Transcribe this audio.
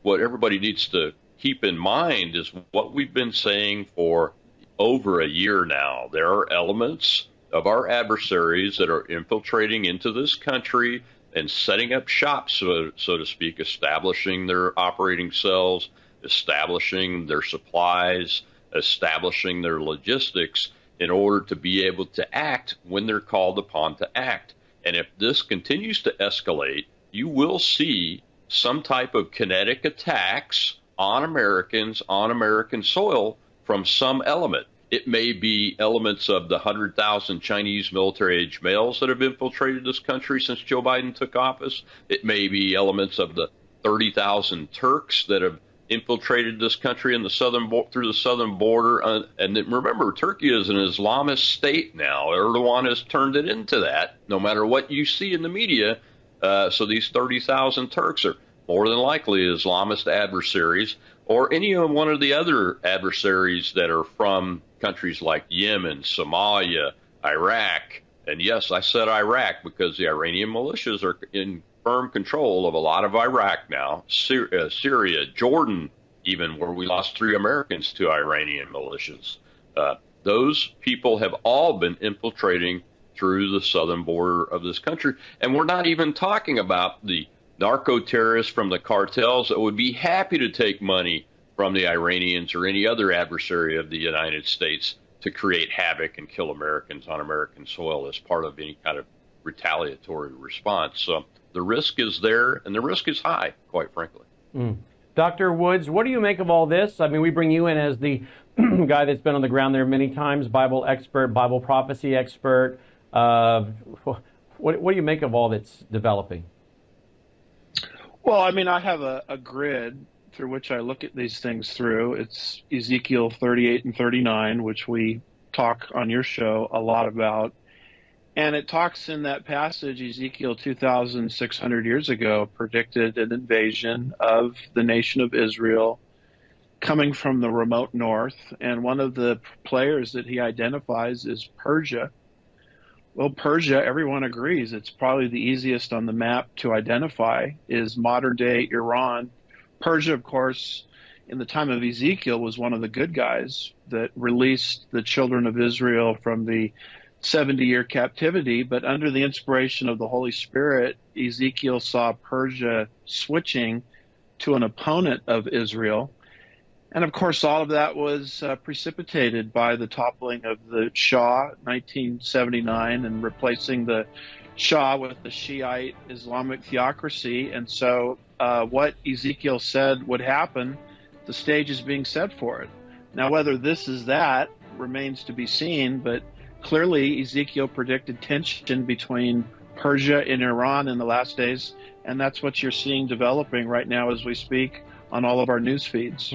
what everybody needs to keep in mind is what we've been saying for over a year now. There are elements of our adversaries that are infiltrating into this country and setting up shop, so to speak, establishing their operating cells, establishing their supplies, establishing their logistics in order to be able to act when they're called upon to act. And if this continues to escalate, you will see some type of kinetic attacks on Americans, on American soil from some element. It may be elements of the 100,000 Chinese military-age males that have infiltrated this country since Joe Biden took office. It may be elements of the 30,000 Turks that have infiltrated this country in the through the southern border. And remember, Turkey is an Islamist state now. Erdogan has turned it into that, no matter what you see in the media. So these 30,000 Turks are more than likely Islamist adversaries, or any of one of the other adversaries that are from countries like Yemen, Somalia, Iraq. And yes, I said Iraq because the Iranian militias are in firm control of a lot of Iraq now, Syria, Jordan, even, where we lost 3 Americans to Iranian militias. Those people have all been infiltrating through the southern border of this country. And we're not even talking about the narco-terrorists from the cartels that would be happy to take money from the Iranians or any other adversary of the United States to create havoc and kill Americans on American soil as part of any kind of retaliatory response. So the risk is there, and the risk is high, quite frankly. Dr. Woods, what do you make of all this? I mean, we bring you in as the guy that's been on the ground there many times, Bible expert, Bible prophecy expert. What do you make of all that's developing? Well, I mean, I have a grid through which I look at these things through. It's Ezekiel 38 and 39, which we talk on your show a lot about. And it talks in that passage, Ezekiel 2,600 years ago predicted an invasion of the nation of Israel coming from the remote north. And one of the players that he identifies is Persia. Well, Persia, everyone agrees, it's probably the easiest on the map to identify, is modern-day Iran. Persia, of course, in the time of Ezekiel, was one of the good guys that released the children of Israel from the 70-year captivity. But under the inspiration of the Holy Spirit, Ezekiel saw Persia switching to an opponent of Israel. And of course, all of that was precipitated by the toppling of the Shah in 1979 and replacing the Shah with the Shiite Islamic theocracy. And so what Ezekiel said would happen, the stage is being set for it. Now, whether this is that remains to be seen, but clearly Ezekiel predicted tension between Persia and Iran in the last days, and that's what you're seeing developing right now as we speak on all of our news feeds.